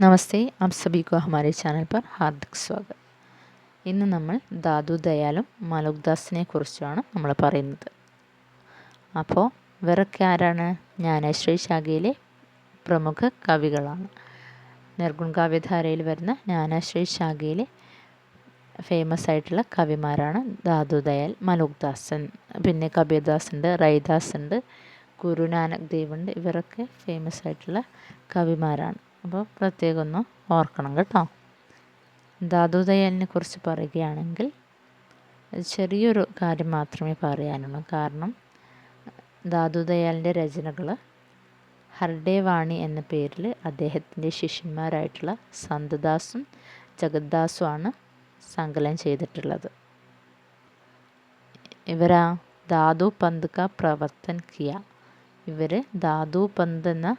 नमस्ते, आप सभी को हमारे चैनल पर हार्दिक स्वागत. ഇന്ന് നമ്മൾ ദാദു ദയാലും മാലോക്ദാസിനെ കുറിച്ചാണ് നമ്മൾ പറയുന്നത്. അപ്പോൾ ഇവരൊക്കെ ആരാണ്? ജ്ഞാനശ്രീ ശാഖയിലെ പ്രമുഖ കവികളാണ്. നിർഗുൺ കാവ്യധാരയിൽ വരുന്ന ജ്ഞാനശ്രീ ശാഖയിലെ ഫേമസ് ആയിട്ടുള്ള കവിമാരാണ് ദാദു ദയാൽ, മാലോക്ദാസൻ, പിന്നെ കബീർദാസ് ഉണ്ട്, റൈദാസ് ഉണ്ട്, ഗുരുനാനക് ദേവ് ഉണ്ട്. ഇവരൊക്കെ ഫേമസ് ആയിട്ടുള്ള കവിമാരാണ്. അപ്പോൾ പ്രത്യേകം ഒന്ന് ഓർക്കണം കേട്ടോ. ദാദു ദയാലിനെ കുറിച്ച് പറയുകയാണെങ്കിൽ ചെറിയൊരു കാര്യം മാത്രമേ പറയാനുള്ളൂ. കാരണം ദാദു ദയാലിൻ്റെ രചനകൾ ഹർഡേ വാണി എന്ന പേരിൽ അദ്ദേഹത്തിൻ്റെ ശിഷ്യന്മാരായിട്ടുള്ള സന്തദാസും ജഗദ്ദാസുമാണ് സങ്കലനം ചെയ്തിട്ടുള്ളത്. ഇവരാ ദാദു പന്ത് കാ പ്രവർത്തൻ കിയ. ഇവർ ദാദു പന്ത് എന്ന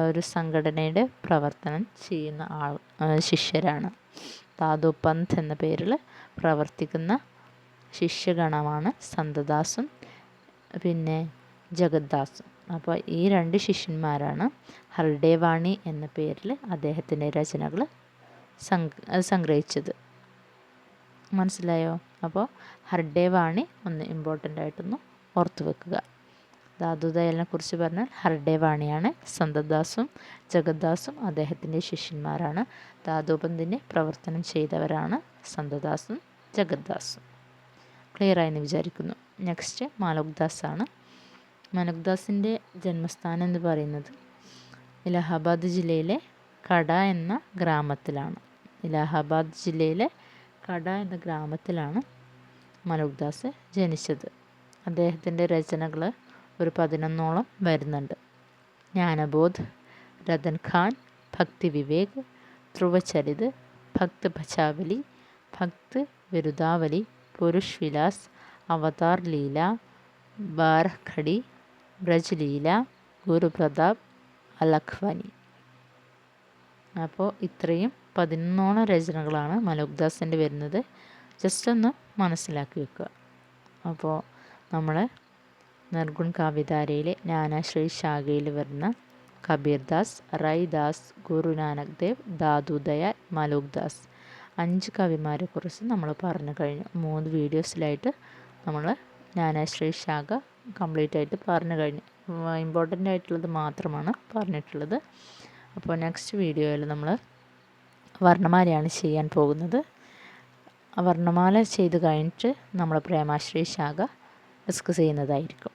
ഒരു സംഘടനയുടെ പ്രവർത്തനം ചെയ്യുന്ന ശിഷ്യരാണ്. ദാദു പന്ത് എന്ന പേരിൽ പ്രവർത്തിക്കുന്ന ശിഷ്യഗണമാണ് സന്തദാസും പിന്നെ ജഗദ്ദാസും. അപ്പോൾ ഈ രണ്ട് ശിഷ്യന്മാരാണ് ഹർഡേ വാണി എന്ന പേരിൽ അദ്ദേഹത്തിൻ്റെ രചനകൾ സംഗ്രഹിച്ചത്. മനസ്സിലായോ? അപ്പോൾ ഹർഡേ വാണി ഒന്ന് ഇമ്പോർട്ടൻ്റ് ആയിട്ടൊന്ന് ഓർത്തു വെക്കുക. ദാദു ദയാലിനെ കുറിച്ച് പറഞ്ഞാൽ ഹർഡേ വാണിയാണ്, സന്തദാസും ജഗദ്ദാസും അദ്ദേഹത്തിൻ്റെ ശിഷ്യന്മാരാണ്. ദാദുപന്തിൻ്റെ പ്രവർത്തനം ചെയ്തവരാണ് സന്തദാസും ജഗദ്ദാസും. ക്ലിയറായി എന്ന് വിചാരിക്കുന്നു. നെക്സ്റ്റ് മാലോക്ദാസാണ്. മാലോക്ദാസിൻ്റെ ജന്മസ്ഥാനം എന്ന് പറയുന്നത് ഇലാഹാബാദ് ജില്ലയിലെ കട എന്ന ഗ്രാമത്തിലാണ്. ഇലാഹാബാദ് ജില്ലയിലെ കട എന്ന ഗ്രാമത്തിലാണ് മാലോക്ദാസ് ജനിച്ചത്. അദ്ദേഹത്തിൻ്റെ രചനകൾ ഒരു 11ഓളം വരുന്നുണ്ട്. ജ്ഞാനബോധ്, രതൻ ഖാൻ, ഭക്തി വിവേക്, ധ്രുവചരിത്, ഭക്ത് ഭച്ചാവലി, ഭക്ത് വിരുദാവലി, പുരുഷ് വിലാസ്, അവതാർ ലീല, ബാരഹ്ഖടി, ബ്രജ് ലീല, ഗുരുപ്രതാപ്, അലഖ്വാനി. അപ്പോൾ ഇത്രയും 11ഓളം രചനകളാണ് മാലോക്ദാസിൻ്റെ വരുന്നത്. ജസ്റ്റ് ഒന്ന് മനസ്സിലാക്കി വെക്കുക. അപ്പോൾ നമ്മൾ നിർഗുൺ കാവ്യധാരയിലെ ജ്ഞാനശ്രീ ശാഖയിൽ വരുന്ന കബീർദാസ്, റൈദാസ്, ഗുരുനാനക് ദേവ്, ദാദു ദയാൽ, മാലോക്ദാസ് 5 കവിമാരെ കുറിച്ച് നമ്മൾ പറഞ്ഞു കഴിഞ്ഞു. 3 വീഡിയോസിലായിട്ട് നമ്മൾ ജ്ഞാനശ്രീ ശാഖ കംപ്ലീറ്റ് ആയിട്ട് പറഞ്ഞു കഴിഞ്ഞു. ഇമ്പോർട്ടൻ്റ് ആയിട്ടുള്ളത് മാത്രമാണ് പറഞ്ഞിട്ടുള്ളത്. അപ്പോൾ നെക്സ്റ്റ് വീഡിയോയിൽ നമ്മൾ വർണ്ണമാലയാണ് ചെയ്യാൻ പോകുന്നത്. വർണ്ണമാല ചെയ്ത് കഴിഞ്ഞിട്ട് നമ്മൾ പ്രേമാശ്രീ ശാഖ ഡിസ്കസ് ചെയ്യുന്നതായിരിക്കും.